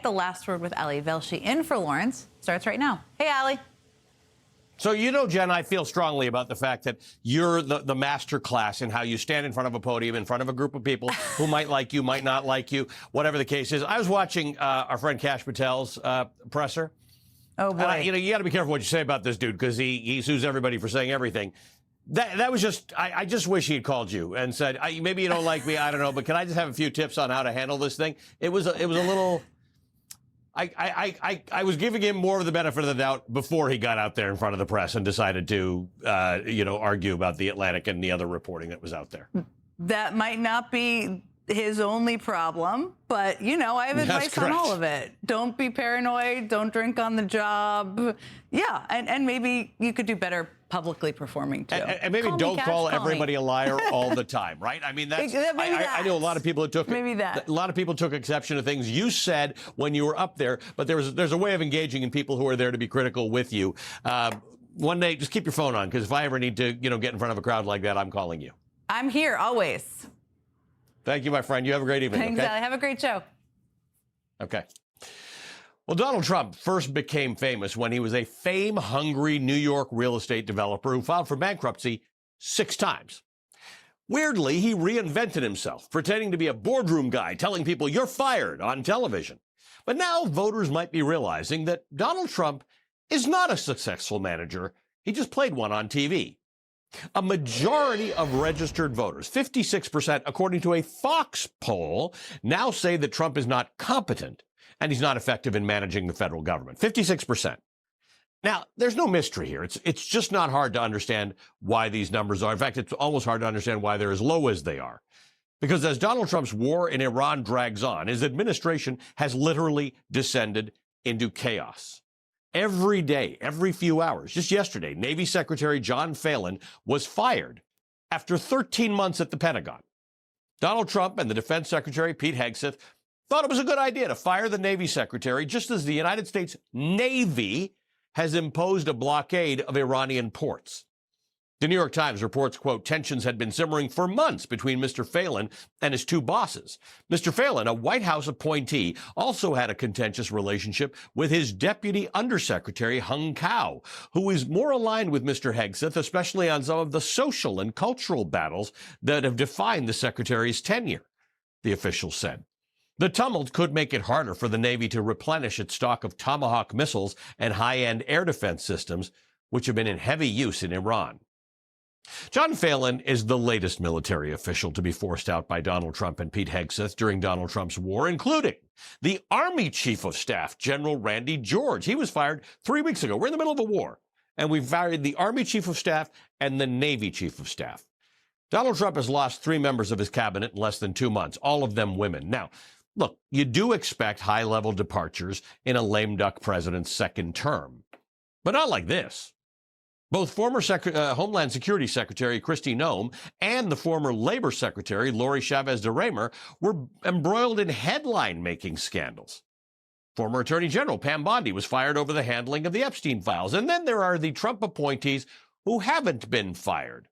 The Last Word with Ali Velshi in for Lawrence starts right now. Hey, Ali. So, Jen, I feel strongly about the fact that you're the master class in how you stand in front of a podium, in front of a group of people who might like you, might not like you, whatever the case is. I was watching our friend Kash Patel's presser. Oh, boy. And you got to be careful what you say about this dude because he sues everybody for saying everything. That was just, I just wish he had called you and said, maybe you don't like me, I don't know, but can I just have a few tips on how to handle this thing? It was a little... I was giving him more of the benefit of the doubt before he got out there in front of the press and decided to, argue about the Atlantic and the other reporting that was out there. That might not be his only problem, but, I have advice on all of it. Don't be paranoid. Don't drink on the job. Yeah, and maybe you could do better publicly performing, too. And maybe don't call everybody a liar all the time, right? I mean, I know a lot of people that took a lot of people took exception to things you said when you were up there, but there's a way of engaging in people who are there to be critical with you. One day, just keep your phone on, because if I ever need to, get in front of a crowd like that, I'm calling you. I'm here always. Thank you, my friend. You have a great evening. Thanks, okay? Ali. Have a great show. Okay. Well, Donald Trump first became famous when he was a fame-hungry New York real estate developer who filed for bankruptcy 6 times. Weirdly, he reinvented himself, pretending to be a boardroom guy, telling people you're fired on television. But now voters might be realizing that Donald Trump is not a successful manager. He just played one on TV. A majority of registered voters, 56%, according to a Fox poll, now say that Trump is not competent and he's not effective in managing the federal government. 56%. Now, there's no mystery here. It's just not hard to understand why these numbers are. In fact, it's almost hard to understand why they're as low as they are. Because as Donald Trump's war in Iran drags on, his administration has literally descended into chaos. Every day, every few hours. Just yesterday, Navy Secretary John Phelan was fired after 13 months at the Pentagon. Donald Trump and the Defense Secretary, Pete Hegseth, thought it was a good idea to fire the Navy Secretary just as the United States Navy has imposed a blockade of Iranian ports. The New York Times reports, quote, tensions had been simmering for months between Mr. Phelan and his 2 bosses. Mr. Phelan, a White House appointee, also had a contentious relationship with his Deputy Undersecretary, Hung Cao, who is more aligned with Mr. Hegseth, especially on some of the social and cultural battles that have defined the Secretary's tenure, the official said. The tumult could make it harder for the Navy to replenish its stock of Tomahawk missiles and high-end air defense systems, which have been in heavy use in Iran. John Phelan is the latest military official to be forced out by Donald Trump and Pete Hegseth during Donald Trump's war, including the Army Chief of Staff, General Randy George. He was fired 3 weeks ago. We're in the middle of a war, and we fired the Army Chief of Staff and the Navy Chief of Staff. Donald Trump has lost 3 members of his cabinet in less than 2 months, all of them women. Now, look, you do expect high-level departures in a lame duck president's second term, but not like this. Both former Homeland Security Secretary Kristi Noem and the former Labor Secretary Lori Chavez de Reymer were embroiled in headline-making scandals. Former Attorney General Pam Bondi was fired over the handling of the Epstein files. And then there are the Trump appointees who haven't been fired.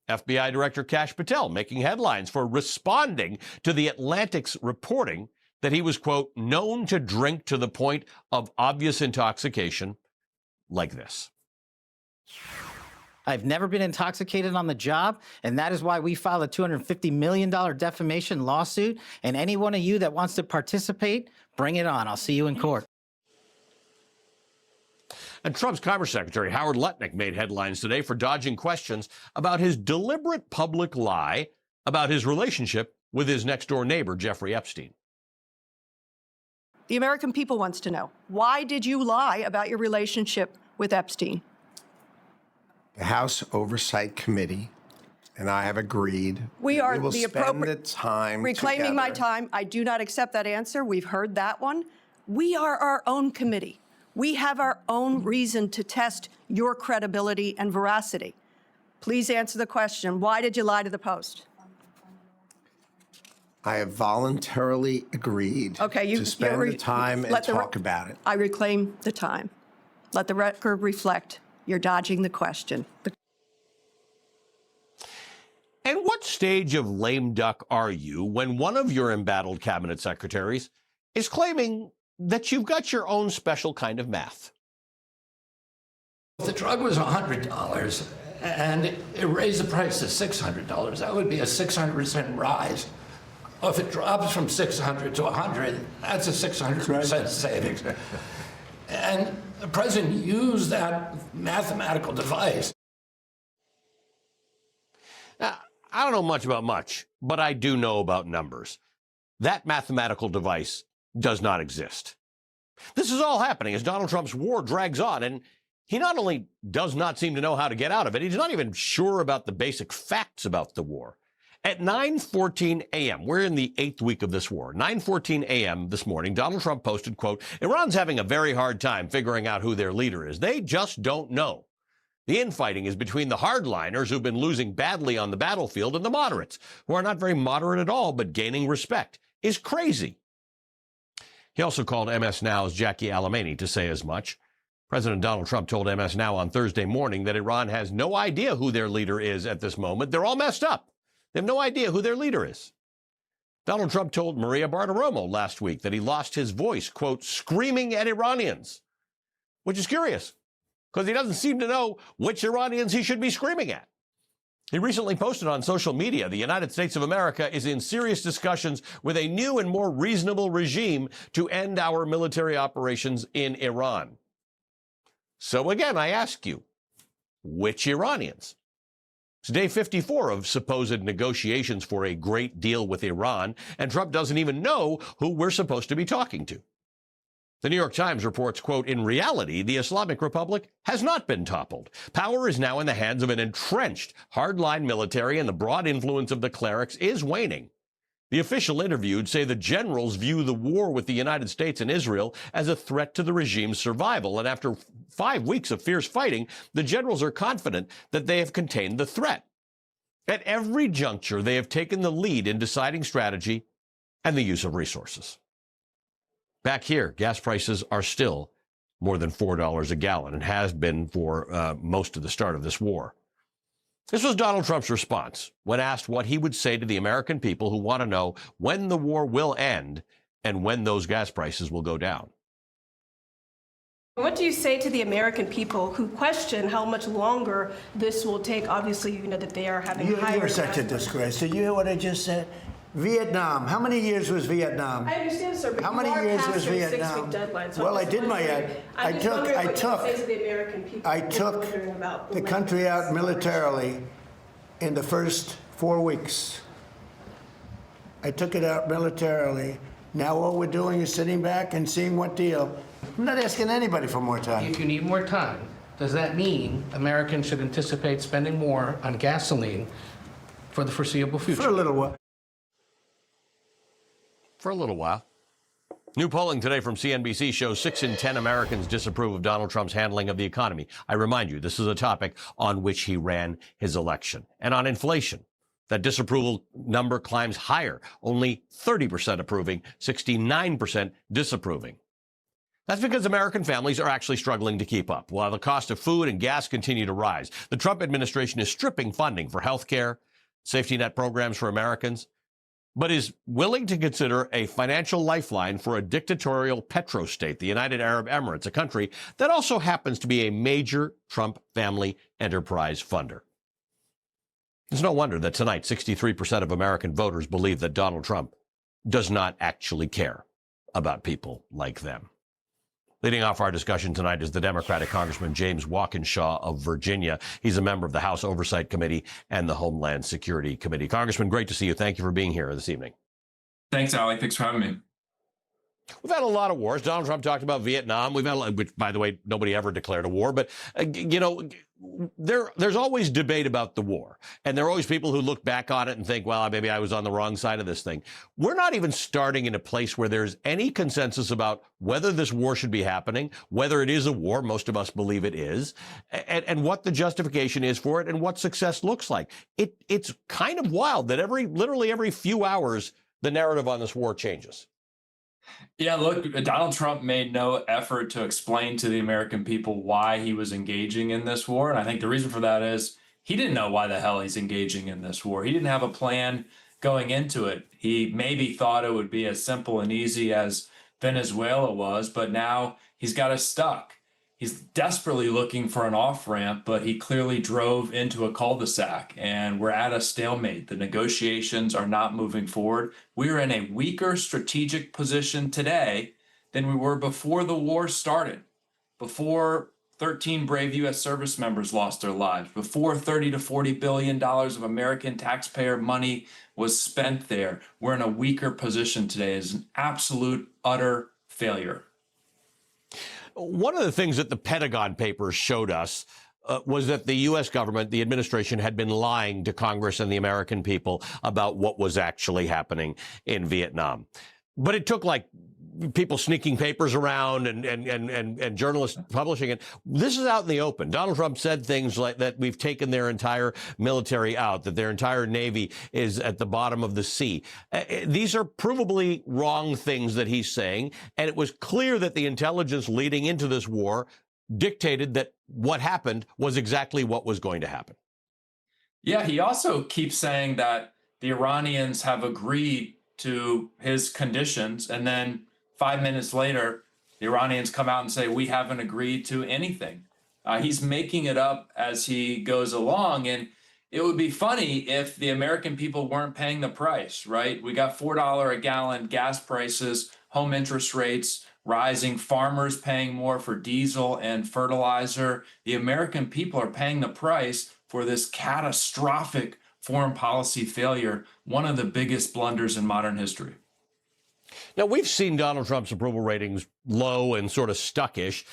FBI Director Kash Patel making headlines for responding to the Atlantic's reporting that he was, quote, known to drink to the point of obvious intoxication like this. I've never been intoxicated on the job, and that is why we filed a $250 million defamation lawsuit. And any one of you that wants to participate, bring it on. I'll see you in court. And Trump's Commerce Secretary Howard Lutnick made headlines today for dodging questions about his deliberate public lie about his relationship with his next-door neighbor, Jeffrey Epstein. The American people wants to know, why did you lie about your relationship with Epstein? The House Oversight Committee and I have agreed we will spend the time reclaiming my together. time. I do not accept that answer. We've heard that one. We are our own committee. We have our own reason to test your credibility and veracity. Please answer the question. Why did you lie to the Post? I have voluntarily agreed to spend the time and talk about it. I reclaim the time. Let the record reflect you're dodging the question. And what stage of lame duck are you when one of your embattled cabinet secretaries is claiming that you've got your own special kind of math. If the drug was $100 and it raised the price to $600, that would be a 600% rise. Well, if it drops from 600 to 100, that's a 600% savings. And the president used that mathematical device. Now, I don't know much about much, but I do know about numbers. That mathematical device does not exist. This is all happening as Donald Trump's war drags on, and he not only does not seem to know how to get out of it, he's not even sure about the basic facts about the war. At 9:14 a.m., we're in the 8th week of this war. 9:14 a.m. this morning, Donald Trump posted, quote, "Iran's having a very hard time figuring out who their leader is. They just don't know. The infighting is between the hardliners who've been losing badly on the battlefield and the moderates, who are not very moderate at all, but gaining respect. Is crazy." He also called MS Now's Jackie Alamany to say as much. President Donald Trump told MS Now on Thursday morning that Iran has no idea who their leader is at this moment. They're all messed up. They have no idea who their leader is. Donald Trump told Maria Bartiromo last week that he lost his voice, quote, "screaming at Iranians," which is curious because he doesn't seem to know which Iranians he should be screaming at. He recently posted on social media, "The United States of America is in serious discussions with a new and more reasonable regime to end our military operations in Iran." So again, I ask you, which Iranians? It's day 54 of supposed negotiations for a great deal with Iran, and Trump doesn't even know who we're supposed to be talking to. The New York Times reports, quote, "In reality, the Islamic Republic has not been toppled. Power is now in the hands of an entrenched hardline military, and the broad influence of the clerics is waning. The official interviewed say the generals view the war with the United States and Israel as a threat to the regime's survival. And after 5 weeks of fierce fighting, the generals are confident that they have contained the threat. At every juncture, they have taken the lead in deciding strategy and the use of resources." Back here, gas prices are still more than $4 a gallon and has been for most of the start of this war. This was Donald Trump's response when asked what he would say to the American people who want to know when the war will end and when those gas prices will go down. What do you say to the American people who question how much longer this will take? Obviously, you know that they are having higher. You're such a disgrace. Did you hear what I just said? Vietnam. How many years was Vietnam? I understand, sir, but how many years was Vietnam? Deadline, so well, I did my. I took the country out militarily in the first 4 weeks. I took it out militarily. Now all we're doing is sitting back and seeing what deal. I'm not asking anybody for more time. If you need more time, does that mean Americans should anticipate spending more on gasoline for the foreseeable future? For a little while. For a little while. New polling today from CNBC shows 6 in 10 Americans disapprove of Donald Trump's handling of the economy. I remind you, this is a topic on which he ran his election. And on inflation, that disapproval number climbs higher, only 30% approving, 69% disapproving. That's because American families are actually struggling to keep up. While the cost of food and gas continue to rise, the Trump administration is stripping funding for health care, safety net programs for Americans, but is willing to consider a financial lifeline for a dictatorial petrostate, the United Arab Emirates, a country that also happens to be a major Trump family enterprise funder. It's no wonder that tonight 63% of American voters believe that Donald Trump does not actually care about people like them. Leading off our discussion tonight is the Democratic Congressman James Walkinshaw of Virginia. He's a member of the House Oversight Committee and the Homeland Security Committee. Congressman, great to see you. Thank you for being here this evening. Thanks, Ali. Thanks for having me. We've had a lot of wars. Donald Trump talked about Vietnam. We've had, which, by the way, nobody ever declared a war. But, there's always debate about the war. And there are always people who look back on it and think, well, maybe I was on the wrong side of this thing. We're not even starting in a place where there's any consensus about whether this war should be happening, whether it is a war. Most of us believe it is, and what the justification is for it and what success looks like. It's kind of wild that literally every few hours, the narrative on this war changes. Yeah, look, Donald Trump made no effort to explain to the American people why he was engaging in this war. And I think the reason for that is he didn't know why the hell he's engaging in this war. He didn't have a plan going into it. He maybe thought it would be as simple and easy as Venezuela was, but now he's got us stuck. He's desperately looking for an off-ramp, but he clearly drove into a cul-de-sac, and we're at a stalemate. The negotiations are not moving forward. We're in a weaker strategic position today than we were before the war started, before 13 brave U.S. service members lost their lives, before $30 to $40 billion of American taxpayer money was spent there. We're in a weaker position today. It's an absolute, utter failure. One of the things that the Pentagon Papers showed us was that the U.S. government, the administration, had been lying to Congress and the American people about what was actually happening in Vietnam. But it took like people sneaking papers around and journalists publishing it. This is out in the open. Donald Trump said things like that we've taken their entire military out, that their entire Navy is at the bottom of the sea. These are provably wrong things that he's saying. And it was clear that the intelligence leading into this war dictated that what happened was exactly what was going to happen. Yeah, he also keeps saying that the Iranians have agreed to his conditions, and then 5 minutes later, the Iranians come out and say, we haven't agreed to anything. He's making it up as he goes along. And it would be funny if the American people weren't paying the price, right? We got $4 a gallon gas prices, home interest rates rising, farmers paying more for diesel and fertilizer. The American people are paying the price for this catastrophic foreign policy failure, one of the biggest blunders in modern history. Now, we've seen Donald Trump's approval ratings low and sort of stuckish.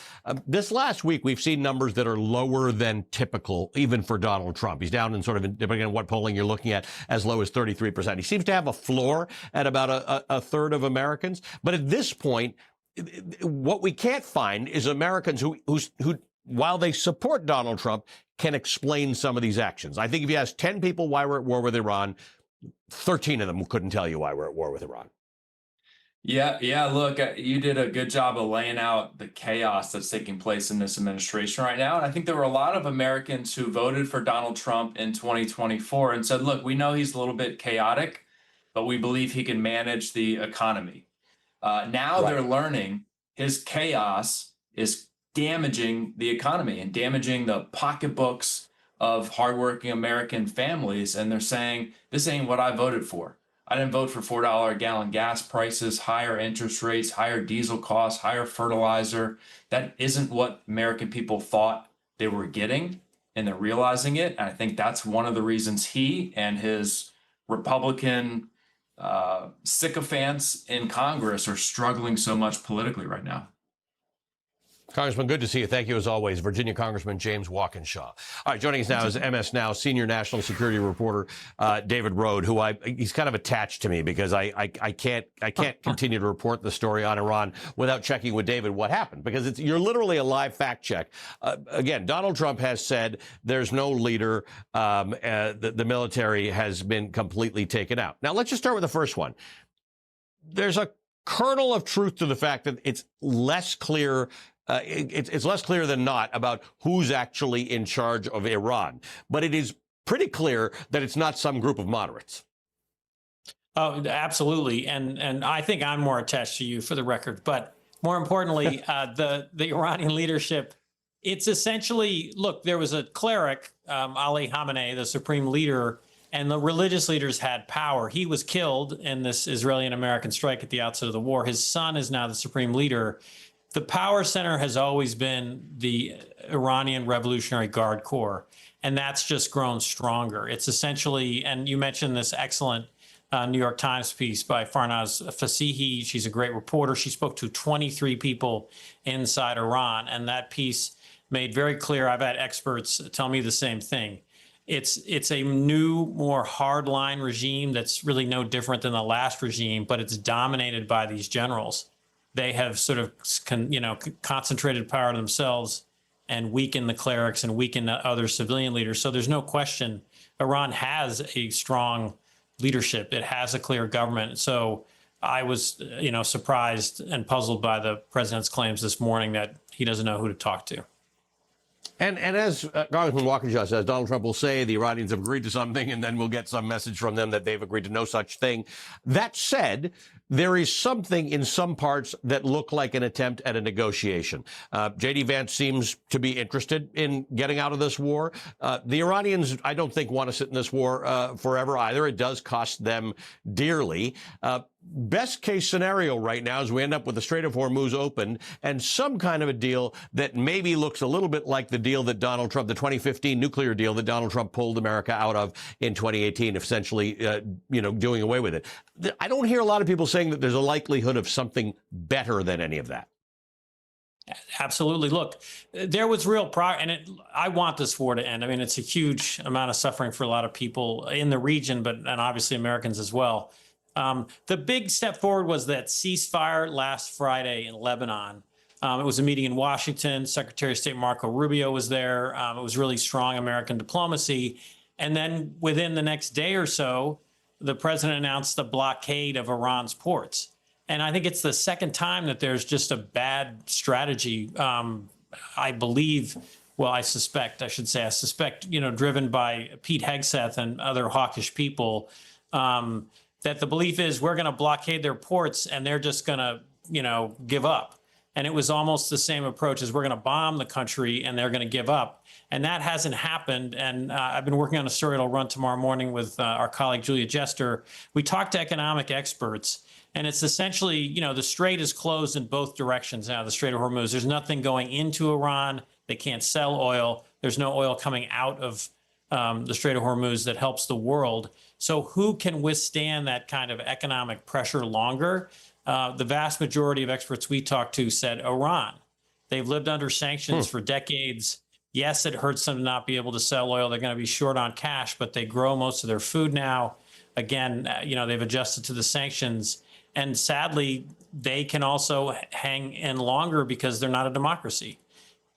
This last week, we've seen numbers that are lower than typical, even for Donald Trump. He's down in sort of, depending on what polling you're looking at, as low as 33%. He seems to have a floor at about a third of Americans. But at this point, what we can't find is Americans who, while they support Donald Trump, can explain some of these actions. I think if you ask 10 people why we're at war with Iran, 13 of them couldn't tell you why we're at war with Iran. Yeah. Look, you did a good job of laying out the chaos that's taking place in this administration right now. And I think there were a lot of Americans who voted for Donald Trump in 2024 and said, look, we know he's a little bit chaotic, but we believe he can manage the economy. Now They're learning his chaos is damaging the economy and damaging the pocketbooks of hardworking American families. And they're saying, this ain't what I voted for. I didn't vote for $4 a gallon gas prices, higher interest rates, higher diesel costs, higher fertilizer. That isn't what American people thought they were getting, and they're realizing it. And I think that's one of the reasons he and his Republican sycophants in Congress are struggling so much politically right now. Congressman, good to see you. Thank you, as always. Virginia Congressman James Walkinshaw. All right, joining us now is MS Now senior national security reporter David Rohde, who he's kind of attached to me because I can't continue to report the story on Iran without checking with David what happened, because you're literally a live fact check. Again, Donald Trump has said there's no leader. The military has been completely taken out. Now, let's just start with the first one. There's a kernel of truth to the fact that it's less clear. It's less clear than not about who's actually in charge of Iran. But it is pretty clear that it's not some group of moderates. Oh, absolutely. And I think I'm more attached to you, for the record. But more importantly, the Iranian leadership, it's essentially, look, there was a cleric, Ali Khamenei, the supreme leader, and the religious leaders had power. He was killed in this Israeli and American strike at the outset of the war. His son is now the supreme leader. The power center has always been the Iranian Revolutionary Guard Corps, and that's just grown stronger. It's essentially, and you mentioned this excellent New York Times piece by Farnaz Fasihi. She's a great reporter. She spoke to 23 people inside Iran, and that piece made very clear. I've had experts tell me the same thing. It's a new, more hardline regime that's really no different than the last regime, but it's dominated by these generals. They have sort of, concentrated power to themselves and weakened the clerics and weakened the other civilian leaders. So there's no question Iran has a strong leadership. It has a clear government. So I was, surprised and puzzled by the president's claims this morning that he doesn't know who to talk to. And as Congressman Walkinshaw says, Donald Trump will say the Iranians have agreed to something, and then we'll get some message from them that they've agreed to no such thing. That said, there is something in some parts that look like an attempt at a negotiation. J.D. Vance seems to be interested in getting out of this war. The Iranians, I don't think, want to sit in this war forever either. It does cost them dearly. Best case scenario right now is we end up with the Strait of Hormuz open and some kind of a deal that maybe looks a little bit like the deal that Donald Trump, the 2015 nuclear deal that Donald Trump pulled America out of in 2018, essentially, doing away with it. I don't hear a lot of people saying that there's a likelihood of something better than any of that. Absolutely. Look, there was real progress, and I want this war to end. I mean, it's a huge amount of suffering for a lot of people in the region, and obviously Americans as well. The big step forward was that ceasefire last Friday in Lebanon. It was a meeting in Washington. Secretary of State Marco Rubio was there. It was really strong American diplomacy. And then within the next day or so, the president announced the blockade of Iran's ports. And I think it's the second time that there's just a bad strategy, I suspect, driven by Pete Hegseth and other hawkish people, that the belief is we're going to blockade their ports and they're just going to, give up. And it was almost the same approach as we're going to bomb the country and they're going to give up. And that hasn't happened. And I've been working on a story that'll run tomorrow morning with our colleague, Julia Jester. We talked to economic experts, and it's essentially, the strait is closed in both directions now, the Strait of Hormuz. There's nothing going into Iran. They can't sell oil. There's no oil coming out of the Strait of Hormuz that helps the world. So who can withstand that kind of economic pressure longer? The vast majority of experts we talked to said Iran. They've lived under sanctions for decades. Yes, it hurts them to not be able to sell oil. They're going to be short on cash, but they grow most of their food now. Again, they've adjusted to the sanctions. And sadly, they can also hang in longer because they're not a democracy.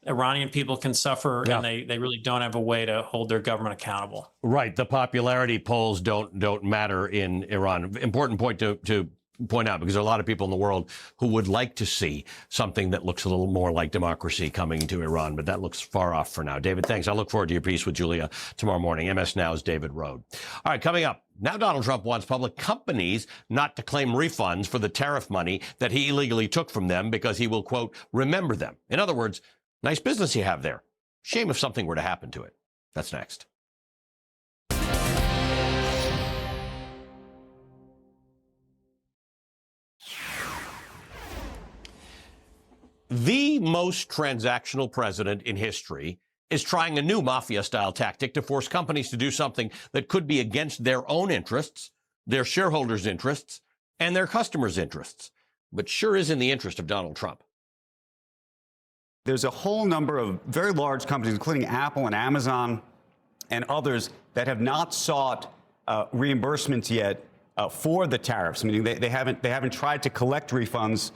Iranian people can suffer, and they really don't have a way to hold their government accountable. Right. The popularity polls don't matter in Iran. Important point to point out, because there are a lot of people in the world who would like to see something that looks a little more like democracy coming to Iran, but that looks far off for now. David, thanks. I look forward to your piece with Julia tomorrow morning. MS Now's David Rode. All right, coming up. Now Donald Trump wants public companies not to claim refunds for the tariff money that he illegally took from them because he will, quote, remember them. In other words, nice business you have there. Shame if something were to happen to it. That's next. The most transactional president in history is trying a new mafia-style tactic to force companies to do something that could be against their own interests, their shareholders' interests, and their customers' interests, but sure is in the interest of Donald Trump. There's a whole number of very large companies, including Apple and Amazon and others, that have not sought reimbursements yet for the tariffs, meaning they haven't tried to collect refunds.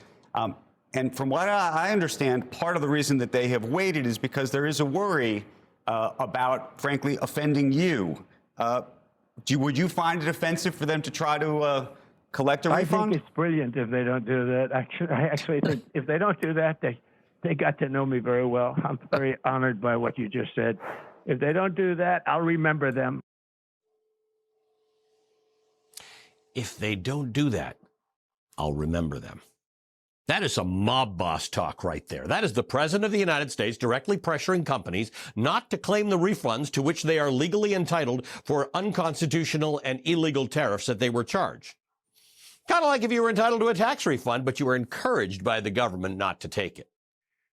And from what I understand, part of the reason that they have waited is because there is a worry about, frankly, offending you. Would you find it offensive for them to try to collect a refund? I think it's brilliant if they don't do that. I actually think if they don't do that, they got to know me very well. I'm very honored by what you just said. If they don't do that, I'll remember them. If they don't do that, I'll remember them. That is some mob boss talk right there. That is the President of the United States directly pressuring companies not to claim the refunds to which they are legally entitled for unconstitutional and illegal tariffs that they were charged. Kind of like if you were entitled to a tax refund, but you were encouraged by the government not to take it.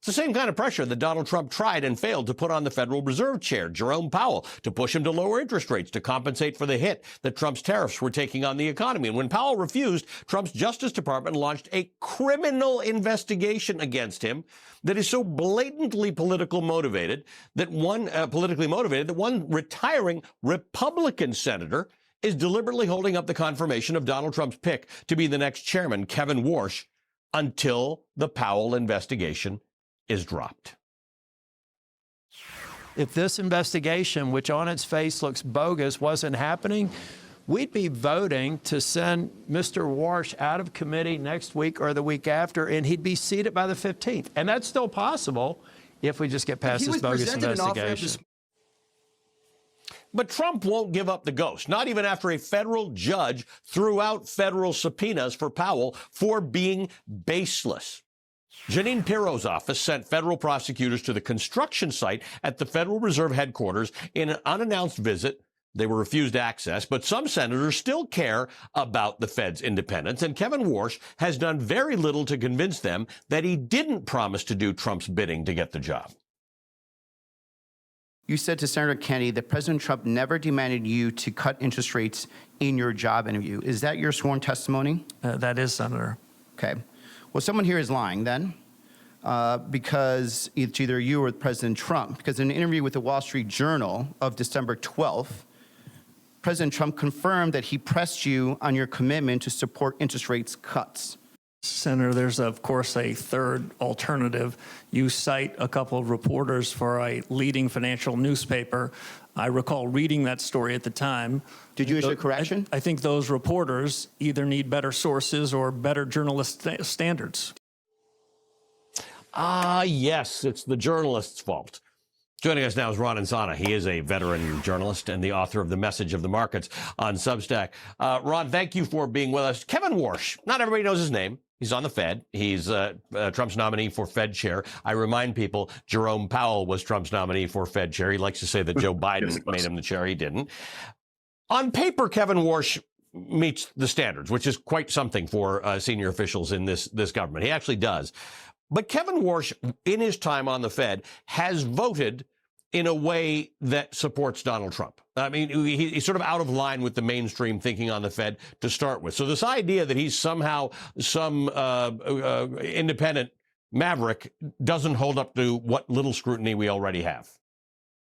It's the same kind of pressure that Donald Trump tried and failed to put on the Federal Reserve Chair, Jerome Powell, to push him to lower interest rates to compensate for the hit that Trump's tariffs were taking on the economy. And when Powell refused, Trump's Justice Department launched a criminal investigation against him that is so blatantly politically motivated that one retiring Republican senator is deliberately holding up the confirmation of Donald Trump's pick to be the next chairman, Kevin Warsh, until the Powell investigation is dropped. If this investigation, which on its face looks bogus, wasn't happening, we'd be voting to send Mr. Warsh out of committee next week or the week after, and he'd be seated by the 15th. And that's still possible if we just get past this bogus investigation. But Trump won't give up the ghost, not even after a federal judge threw out federal subpoenas for Powell for being baseless. Jeanine Pirro's office sent federal prosecutors to the construction site at the Federal Reserve headquarters in an unannounced visit. They were refused access, but some senators still care about the Fed's independence, and Kevin Warsh has done very little to convince them that he didn't promise to do Trump's bidding to get the job. You said to Senator Kennedy that President Trump never demanded you to cut interest rates in your job interview. Is that your sworn testimony? That is, Senator. Okay. Well, someone here is lying then, because it's either you or President Trump. Because in an interview with the Wall Street Journal of December 12th, President Trump confirmed that he pressed you on your commitment to support interest rates cuts. Senator, there's, of course, a third alternative. You cite a couple of reporters for a leading financial newspaper. I recall reading that story at the time. Did you issue a correction? I think those reporters either need better sources or better journalist standards. Yes, it's the journalist's fault. Joining us now is Ron Insana. He is a veteran journalist and the author of The Message of the Markets on Substack. Ron, thank you for being with us. Kevin Warsh, not everybody knows his name. He's on the Fed. He's Trump's nominee for Fed chair. I remind people, Jerome Powell was Trump's nominee for Fed chair. He likes to say that Joe Biden made him the chair. He didn't. On paper, Kevin Warsh meets the standards, which is quite something for senior officials in this government. He actually does. But Kevin Warsh, in his time on the Fed, has voted in a way that supports Donald Trump. I mean, he's sort of out of line with the mainstream thinking on the Fed to start with. So this idea that he's somehow some independent maverick doesn't hold up to what little scrutiny we already have.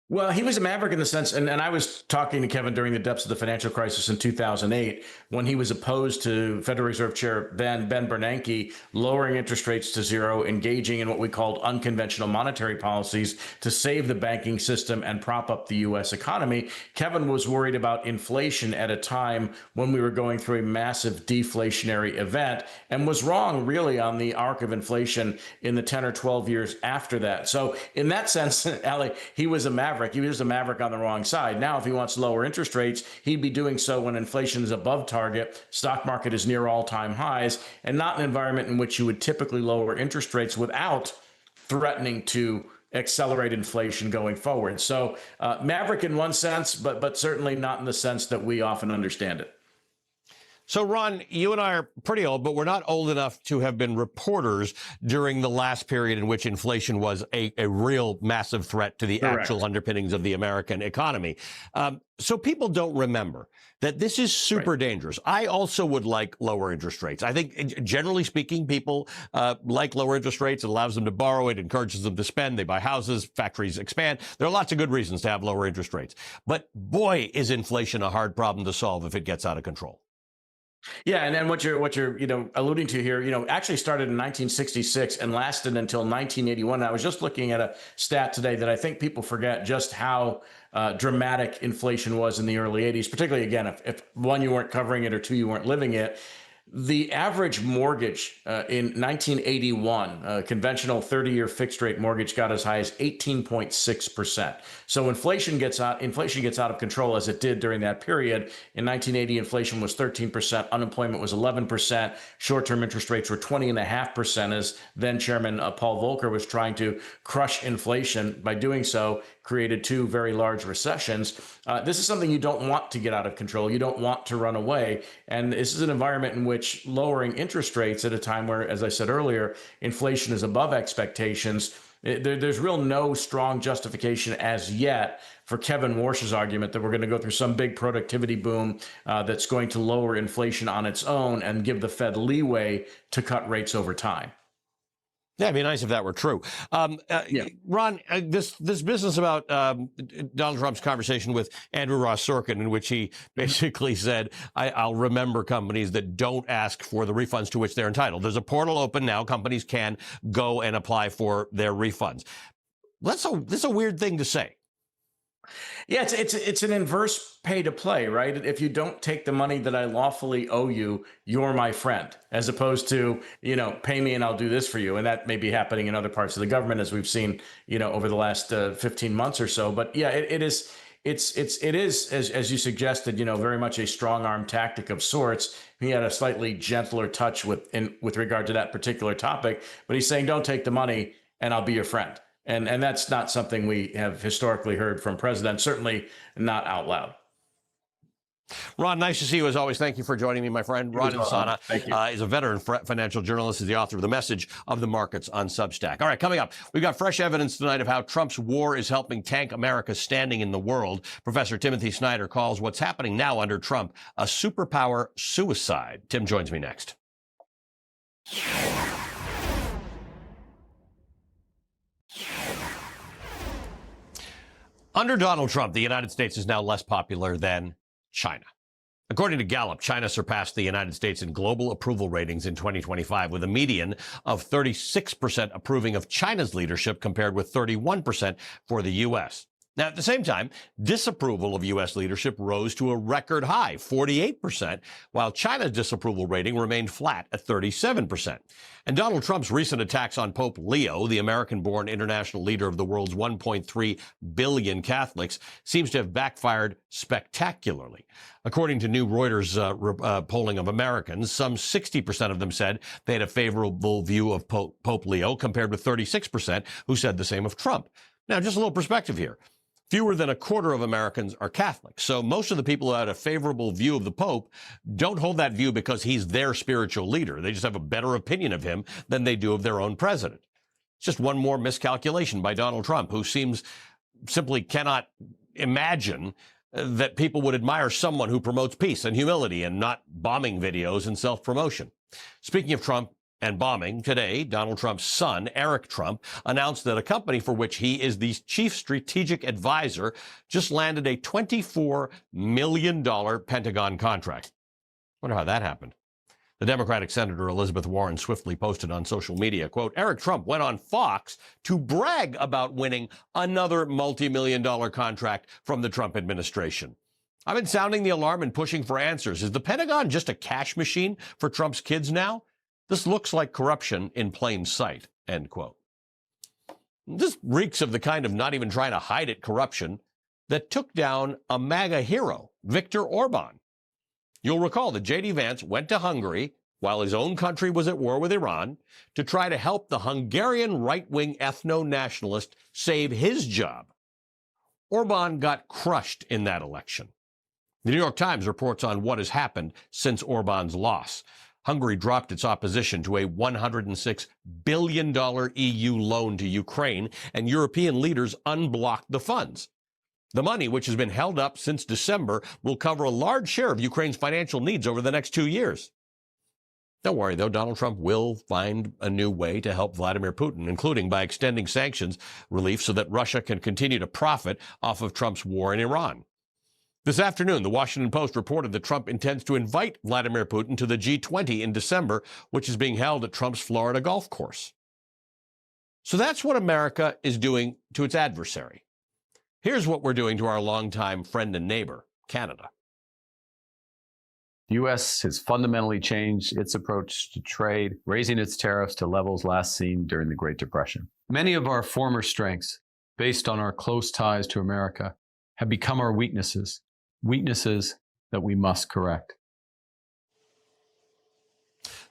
Well, he was a maverick in the sense, and I was talking to Kevin during the depths of the financial crisis in 2008 when he was opposed to Federal Reserve Chair Ben Bernanke lowering interest rates to zero, engaging in what we called unconventional monetary policies to save the banking system and prop up the U.S. economy. Kevin was worried about inflation at a time when we were going through a massive deflationary event and was wrong really on the arc of inflation in the 10 or 12 years after that. So in that sense, Ali, he was a maverick. He was a maverick on the wrong side. Now, if he wants lower interest rates, he'd be doing so when inflation is above target, stock market is near all-time highs, and not an environment in which you would typically lower interest rates without threatening to accelerate inflation going forward. So maverick in one sense, but certainly not in the sense that we often understand it. So, Ron, you and I are pretty old, but we're not old enough to have been reporters during the last period in which inflation was a real massive threat to the actual underpinnings of the American economy. So people don't remember that this is super dangerous. I also would like lower interest rates. I think, generally speaking, people like lower interest rates. It allows them to borrow. It encourages them to spend. They buy houses. Factories expand. There are lots of good reasons to have lower interest rates. But boy, is inflation a hard problem to solve if it gets out of control. Yeah, and then what you're alluding to here, actually started in 1966 and lasted until 1981. I was just looking at a stat today that I think people forget just how dramatic inflation was in the early 80s, particularly, again, if one, you weren't covering it, or two, you weren't living it. The average mortgage in 1981, a conventional 30-year fixed rate mortgage, got as high as 18.6%. So inflation gets out of control, as it did during that period. In 1980, inflation was 13%, unemployment was 11%, short-term interest rates were 20.5%, as then Chairman Paul Volcker was trying to crush inflation. By doing so, created two very large recessions. This is something you don't want to get out of control. You don't want to run away. And this is an environment in which lowering interest rates at a time where, as I said earlier, inflation is above expectations, there's real no strong justification as yet for Kevin Warsh's argument that we're going to go through some big productivity boom that's going to lower inflation on its own and give the Fed leeway to cut rates over time. Yeah, it'd be nice if that were true. Ron, this business about Donald Trump's conversation with Andrew Ross Sorkin, in which he basically said, I'll remember companies that don't ask for the refunds to which they're entitled. There's a portal open now. Companies can go and apply for their refunds. That's a weird thing to say. Yeah, it's an inverse pay to play, right? If you don't take the money that I lawfully owe you, you're my friend, as opposed to, pay me and I'll do this for you. And that may be happening in other parts of the government, as we've seen, over the last 15 months or so. But yeah, it is it is, as you suggested, very much a strong arm tactic of sorts. He had a slightly gentler touch with regard to that particular topic, but he's saying, don't take the money and I'll be your friend. And that's not something we have historically heard from presidents, certainly not out loud. Ron, nice to see you as always. Thank you for joining me, my friend. Ron Insana is a veteran financial journalist, is the author of The Message of the Markets on Substack. All right, coming up, we've got fresh evidence tonight of how Trump's war is helping tank America's standing in the world. Professor Timothy Snyder calls what's happening now under Trump a superpower suicide. Tim joins me next. Under Donald Trump, the United States is now less popular than China. According to Gallup, China surpassed the United States in global approval ratings in 2025 with a median of 36% approving of China's leadership compared with 31% for the U.S. Now, at the same time, disapproval of U.S. leadership rose to a record high, 48%, while China's disapproval rating remained flat at 37%. And Donald Trump's recent attacks on Pope Leo, the American-born international leader of the world's 1.3 billion Catholics, seems to have backfired spectacularly. According to new Reuters polling of Americans, some 60% of them said they had a favorable view of Pope Leo, compared with 36% who said the same of Trump. Now, just a little perspective here. Fewer than a quarter of Americans are Catholic. So most of the people who had a favorable view of the Pope don't hold that view because he's their spiritual leader. They just have a better opinion of him than they do of their own president. It's just one more miscalculation by Donald Trump, who simply cannot imagine that people would admire someone who promotes peace and humility and not bombing videos and self-promotion. Speaking of Trump and bombing, today, Donald Trump's son, Eric Trump, announced that a company for which he is the chief strategic advisor just landed a $24 million Pentagon contract. Wonder how that happened. The Democratic Senator Elizabeth Warren swiftly posted on social media, quote, Eric Trump went on Fox to brag about winning another multi-million-dollar contract from the Trump administration. I've been sounding the alarm and pushing for answers. Is the Pentagon just a cash machine for Trump's kids now? This looks like corruption in plain sight, end quote. This reeks of the kind of not even trying to hide it corruption that took down a MAGA hero, Viktor Orban. You'll recall that J.D. Vance went to Hungary while his own country was at war with Iran to try to help the Hungarian right-wing ethno-nationalist save his job. Orban got crushed in that election. The New York Times reports on what has happened since Orban's loss. Hungary dropped its opposition to a $106 billion EU loan to Ukraine, and European leaders unblocked the funds. The money, which has been held up since December, will cover a large share of Ukraine's financial needs over the next 2 years. Don't worry, though, Donald Trump will find a new way to help Vladimir Putin, including by extending sanctions relief so that Russia can continue to profit off of Trump's war in Iran. This afternoon, the Washington Post reported that Trump intends to invite Vladimir Putin to the G20 in December, which is being held at Trump's Florida golf course. So that's what America is doing to its adversary. Here's what we're doing to our longtime friend and neighbor, Canada. The U.S. has fundamentally changed its approach to trade, raising its tariffs to levels last seen during the Great Depression. Many of our former strengths, based on our close ties to America, have become our weaknesses that we must correct.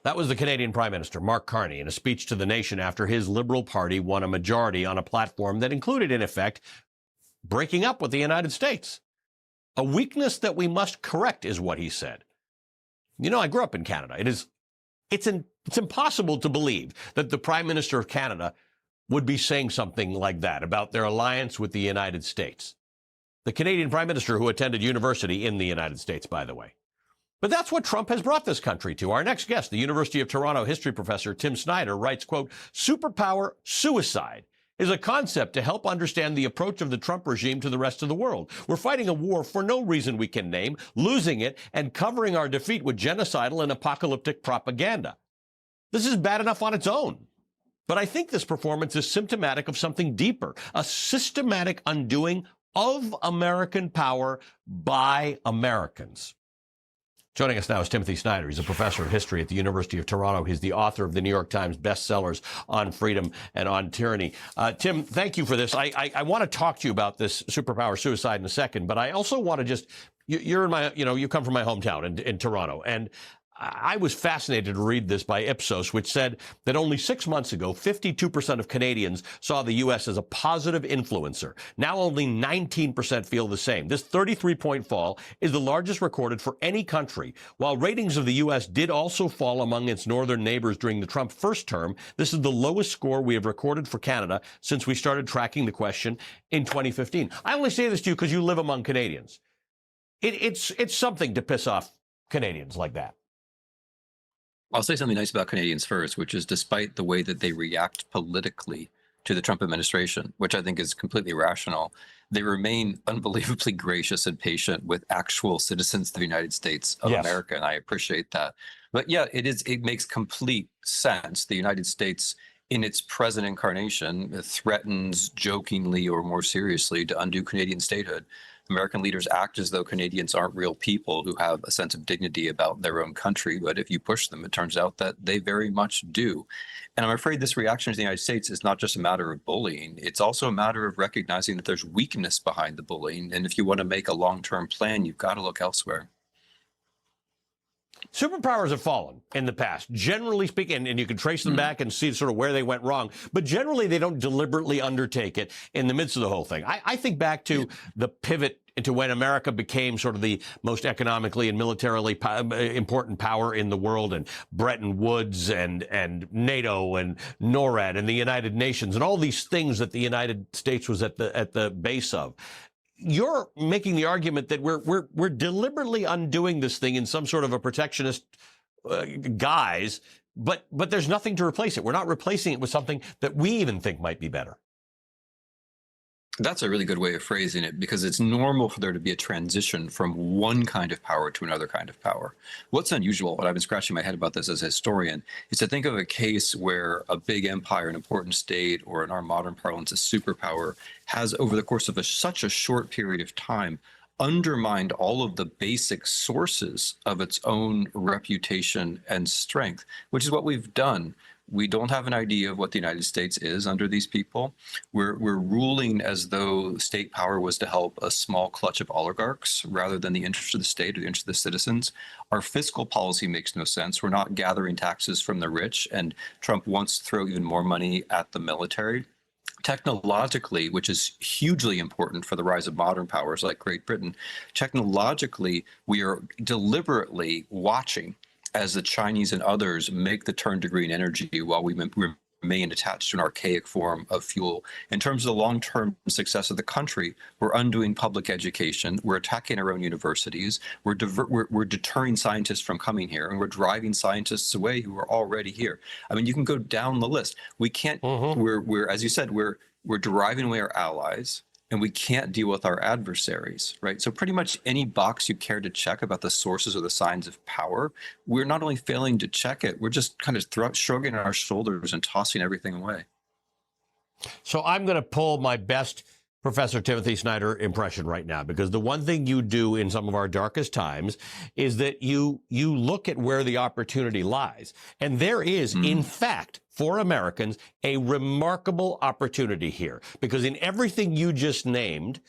That was the Canadian Prime Minister, Mark Carney, in a speech to the nation after his Liberal Party won a majority on a platform that included, in effect, breaking up with the United States. A weakness that we must correct is what he said. You know, I grew up in Canada. It's impossible to believe that the Prime Minister of Canada would be saying something like that about their alliance with the United States. The Canadian Prime Minister who attended university in the United States, by the way. But that's what Trump has brought this country to. Our next guest, the University of Toronto history professor Tim Snyder, writes, quote, superpower suicide is a concept to help understand the approach of the Trump regime to the rest of the world. We're fighting a war for no reason we can name, losing it, and covering our defeat with genocidal and apocalyptic propaganda. This is bad enough on its own. But I think this performance is symptomatic of something deeper, a systematic undoing of American power by Americans. Joining us now is Timothy Snyder. He's a professor of history at the University of Toronto. He's the author of the New York Times bestsellers On Freedom and On Tyranny. Tim, thank you for this. I want to talk to you about this superpower suicide in a second, but I also want to just, you're in my, you come from my hometown in Toronto, and I was fascinated to read this by Ipsos, which said that only 6 months ago, 52% of Canadians saw the U.S. as a positive influencer. Now only 19% feel the same. This 33-point fall is the largest recorded for any country. While ratings of the U.S. did also fall among its northern neighbors during the Trump first term, this is the lowest score we have recorded for Canada since we started tracking the question in 2015. I only say this to you because you live among Canadians. It's something to piss off Canadians like that. I'll say something nice about Canadians first, which is despite the way that they react politically to the Trump administration, which I think is completely rational, they remain unbelievably gracious and patient with actual citizens of the United States of America, and I appreciate that. But yeah, it makes complete sense. The United States, in its present incarnation, threatens jokingly or more seriously to undo Canadian statehood. American leaders act as though Canadians aren't real people who have a sense of dignity about their own country. But if you push them, it turns out that they very much do. And I'm afraid this reaction to the United States is not just a matter of bullying. It's also a matter of recognizing that there's weakness behind the bullying. And if you want to make a long-term plan, you've got to look elsewhere. Superpowers have fallen in the past, generally speaking, and you can trace them back and see sort of where they went wrong. But generally, they don't deliberately undertake it in the midst of the whole thing. I think back to the pivot into when America became sort of the most economically and militarily important power in the world, and Bretton Woods and NATO and NORAD and the United Nations and all these things that the United States was at the base of. You're making the argument that we're deliberately undoing this thing in some sort of a protectionist guise, but there's nothing to replace it. We're not replacing it with something that we even think might be better. That's a really good way of phrasing it, because it's normal for there to be a transition from one kind of power to another kind of power. What's unusual, and I've been scratching my head about this as a historian, is to think of a case where a big empire, an important state, or in our modern parlance, a superpower, has over the course of such a short period of time undermined all of the basic sources of its own reputation and strength, which is what we've done. We don't have an idea of what the United States is under these people. We're ruling as though state power was to help a small clutch of oligarchs rather than the interest of the state or the interest of the citizens. Our fiscal policy makes no sense. We're not gathering taxes from the rich, and Trump wants to throw even more money at the military. Technologically, which is hugely important for the rise of modern powers like Great Britain, technologically, we are deliberately watching as the Chinese and others make the turn to green energy while we remain attached to an archaic form of fuel. In terms of the long-term success of the country, we're undoing public education, we're attacking our own universities, we're deterring scientists from coming here, and we're driving scientists away who are already here. I mean, you can go down the list. We can't, we're as you said, we're driving away our allies, and we can't deal with our adversaries, right? So pretty much any box you care to check about the sources or the signs of power, we're not only failing to check it, we're just kind of shrugging our shoulders and tossing everything away. So I'm going to pull my best Professor Timothy Snyder impression right now, because the one thing you do in some of our darkest times is that you look at where the opportunity lies. And there is, in fact, for Americans, a remarkable opportunity here, because in everything you just named,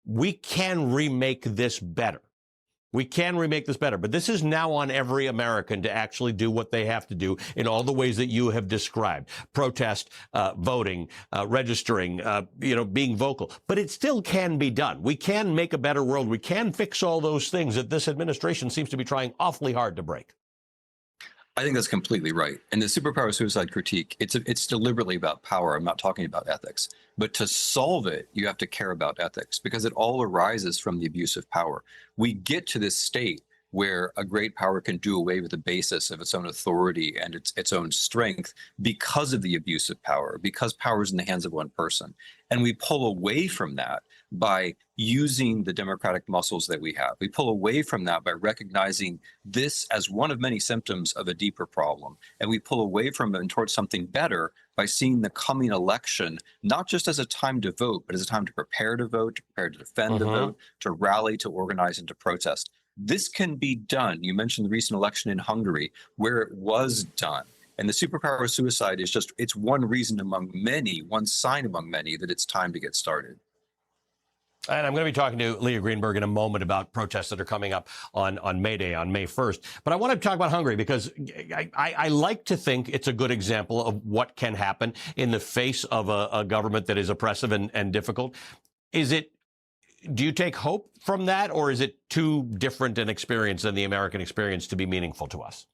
we can remake this better. We can remake this better, but this is now on every American to actually do what they have to do in all the ways that you have described: protest, voting, registering, being vocal. But it still can be done. We can make a better world. We can fix all those things that this administration seems to be trying awfully hard to break. I think that's completely right. And the superpower suicide critique, it's deliberately about power. I'm not talking about ethics. But to solve it, you have to care about ethics, because it all arises from the abuse of power. We get to this state where a great power can do away with the basis of its own authority and its own strength because of the abuse of power, because power is in the hands of one person. And we pull away from that by using the democratic muscles that we have. We pull away from that by recognizing this as one of many symptoms of a deeper problem. And we pull away from it and towards something better by seeing the coming election not just as a time to vote, but as a time to prepare to vote, to prepare to defend the vote, to rally, to organize, and to protest. This can be done. You mentioned the recent election in Hungary, where it was done. And the superpower suicide is just, it's one reason among many, one sign among many that it's time to get started. And I'm going to be talking to Leah Greenberg in a moment about protests that are coming up on May Day, on May 1st. But I want to talk about Hungary because I like to think it's a good example of what can happen in the face of a government that is oppressive and difficult. Do you take hope from that, or is it too different an experience than the American experience to be meaningful to us?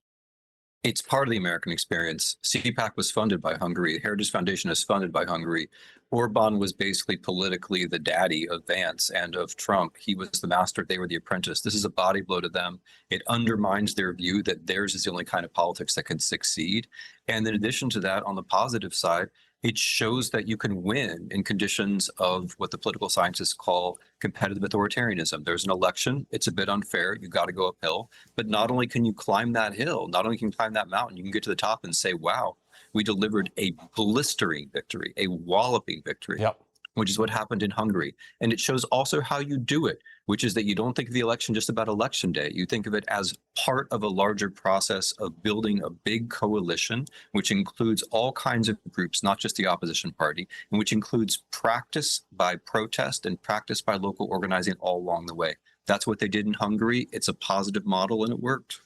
It's part of the American experience. CPAC was funded by Hungary. Heritage Foundation is funded by Hungary. Orban was basically politically the daddy of Vance and of Trump. He was the master. They were the apprentice. This is a body blow to them. It undermines their view that theirs is the only kind of politics that can succeed. And in addition to that, on the positive side, it shows that you can win in conditions of what the political scientists call competitive authoritarianism. There's an election. It's a bit unfair. You've got to go uphill. But not only can you climb that hill, not only can you climb that mountain, you can get to the top and say, wow, we delivered a blistering victory, a walloping victory, which is what happened in Hungary. And it shows also how you do it, which is that you don't think of the election just about election day. You think of it as part of a larger process of building a big coalition, which includes all kinds of groups, not just the opposition party, and which includes practice by protest and practice by local organizing all along the way. That's what they did in Hungary. It's a positive model, and it worked.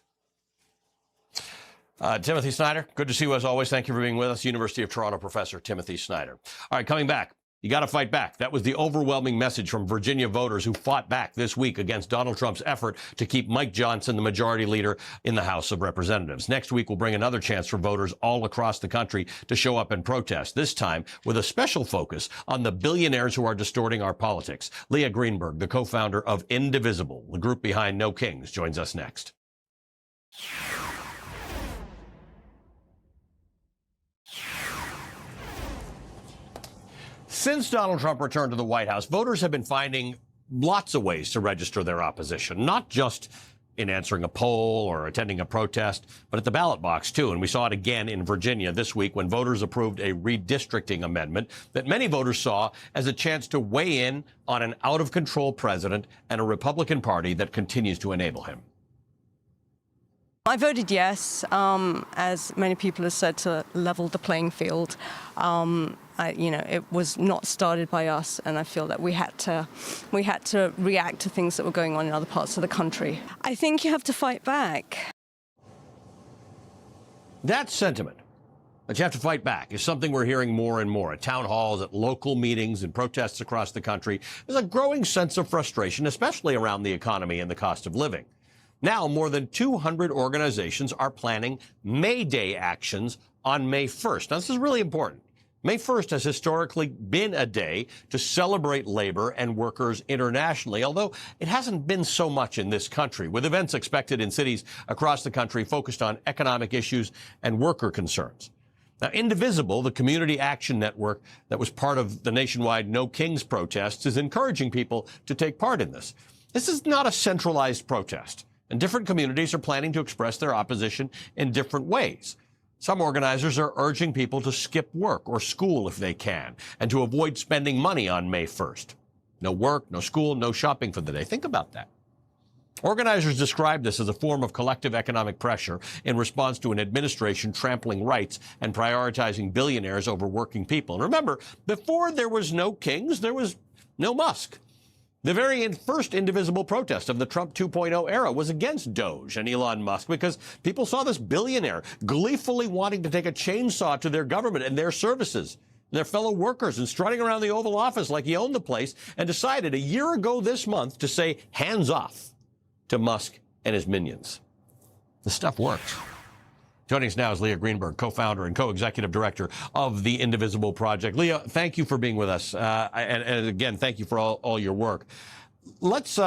Timothy Snyder, good to see you as always. Thank you for being with us. University of Toronto professor Timothy Snyder. All right, coming back. You got to fight back. That was the overwhelming message from Virginia voters who fought back this week against Donald Trump's effort to keep Mike Johnson the majority leader in the House of Representatives. Next week, we'll bring another chance for voters all across the country to show up and protest, this time with a special focus on the billionaires who are distorting our politics. Leah Greenberg, the co-founder of Indivisible, the group behind No Kings, joins us next. Since Donald Trump returned to the White House, voters have been finding lots of ways to register their opposition, not just in answering a poll or attending a protest, but at the ballot box, too. And we saw it again in Virginia this week when voters approved a redistricting amendment that many voters saw as a chance to weigh in on an out-of-control president and a Republican Party that continues to enable him. I voted yes, as many people have said, to level the playing field. It was not started by us, and I feel that we had to react to things that were going on in other parts of the country. I think you have to fight back. That sentiment, that you have to fight back, is something we're hearing more and more at town halls, at local meetings and protests across the country. There's a growing sense of frustration, especially around the economy and the cost of living. Now, more than 200 organizations are planning May Day actions on May 1st. Now, this is really important. May 1st has historically been a day to celebrate labor and workers internationally, although it hasn't been so much in this country, with events expected in cities across the country focused on economic issues and worker concerns. Now, Indivisible, the community action network that was part of the nationwide No Kings protests, is encouraging people to take part in this. This is not a centralized protest, and different communities are planning to express their opposition in different ways. Some organizers are urging people to skip work or school if they can, and to avoid spending money on May 1st. No work, no school, no shopping for the day. Think about that. Organizers describe this as a form of collective economic pressure in response to an administration trampling rights and prioritizing billionaires over working people. And remember, before there was no Kings, there was no Musk. The very first Indivisible protest of the Trump 2.0 era was against Doge and Elon Musk because people saw this billionaire gleefully wanting to take a chainsaw to their government and their services, their fellow workers, and strutting around the Oval Office like he owned the place, and decided a year ago this month to say hands off to Musk and his minions. The stuff works. Joining us now is Leah Greenberg, co-founder and co-executive director of the Indivisible Project. Leah, thank you for being with us. And again, thank you for all your work. Let's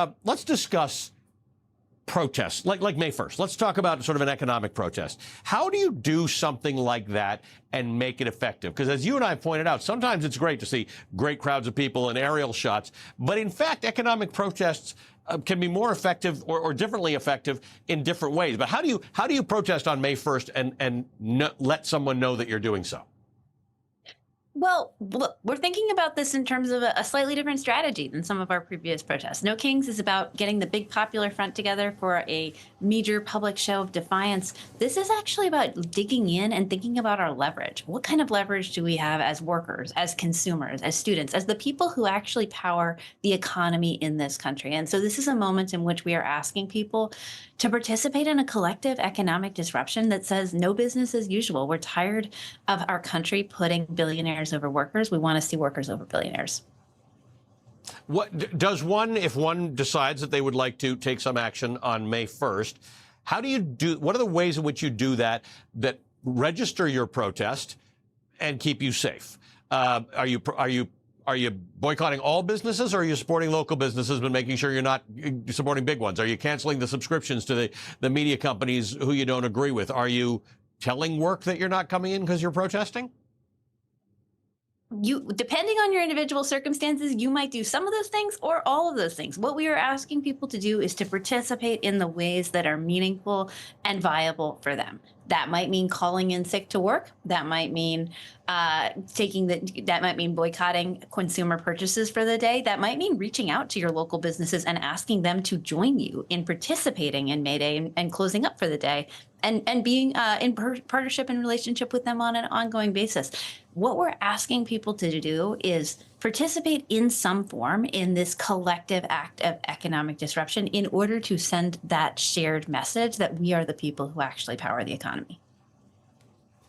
discuss protests, like May 1st. Let's talk about sort of an economic protest. How do you do something like that and make it effective? Because as you and I pointed out, sometimes it's great to see great crowds of people and aerial shots. But in fact, economic protests can be more effective or differently effective in different ways. But how do you protest on May 1st and let someone know that you're doing so? Well, look, we're thinking about this in terms of a slightly different strategy than some of our previous protests. No Kings is about getting the big popular front together for a major public show of defiance. This is actually about digging in and thinking about our leverage. What kind of leverage do we have as workers, as consumers, as students, as the people who actually power the economy in this country? And so this is a moment in which we are asking people to participate in a collective economic disruption that says no business as usual. We're tired of our country putting billionaires over workers. We want to see workers over billionaires. What does one, if one decides that they would like to take some action on May 1st, how do you do, what are the ways in which you do that register your protest and keep you safe? Are you boycotting all businesses, or are you supporting local businesses but making sure you're not supporting big ones? Are you canceling the subscriptions to the media companies who you don't agree with? Are you telling work that you're not coming in because you're protesting? Depending on your individual circumstances, you might do some of those things or all of those things. What we are asking people to do is to participate in the ways that are meaningful and viable for them. That might mean calling in sick to work. That might mean that might mean boycotting consumer purchases for the day. That might mean reaching out to your local businesses and asking them to join you in participating in May Day and closing up for the day, and being in partnership and relationship with them on an ongoing basis. What we're asking people to do is participate in some form in this collective act of economic disruption in order to send that shared message that we are the people who actually power the economy.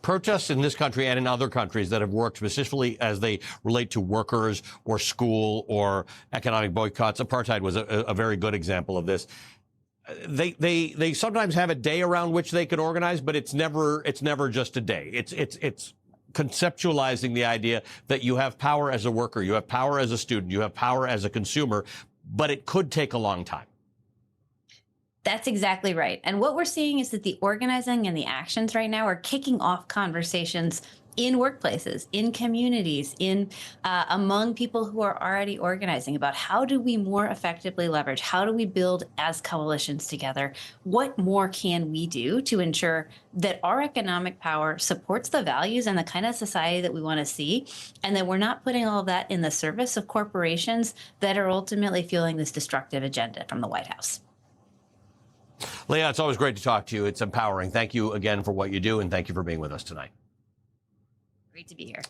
Protests in this country and in other countries that have worked specifically as they relate to workers or school or economic boycotts. Apartheid was a very good example of this. They sometimes have a day around which they can organize, but it's never just a day. It's conceptualizing the idea that you have power as a worker, you have power as a student, you have power as a consumer, but it could take a long time. That's exactly right. And what we're seeing is that the organizing and the actions right now are kicking off conversations in workplaces, in communities, among people who are already organizing about how do we more effectively leverage, how do we build as coalitions together, what more can we do to ensure that our economic power supports the values and the kind of society that we want to see, and that we're not putting all of that in the service of corporations that are ultimately fueling this destructive agenda from the White House. Leah, it's always great to talk to you. It's empowering. Thank you again for what you do, and thank you for being with us tonight. Great to be here.